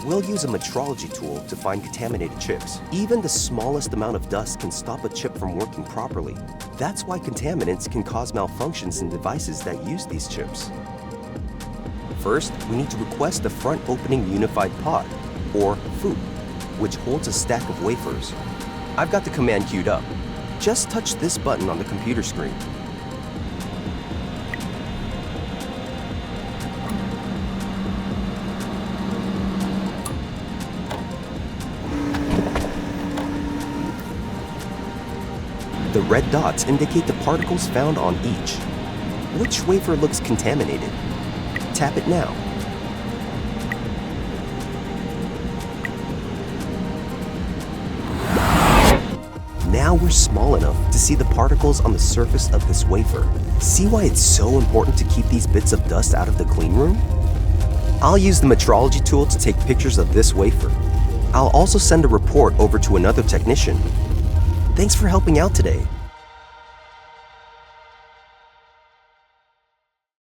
We'll use a metrology tool to find contaminated chips. Even the smallest amount of dust can stop a chip from working properly. That's why contaminants can cause malfunctions in devices that use these chips. First, we need to request the front opening unified pod, or FOUP, which holds a stack of wafers. I've got the command queued up. Just touch this button on the computer screen. The red dots indicate the particles found on each. Which wafer looks contaminated? Tap it now. Now we're small enough to see the particles on the surface of this wafer. See why it's so important to keep these bits of dust out of the clean room? I'll use the metrology tool to take pictures of this wafer. I'll also send a report over to another technician. Thanks for helping out today.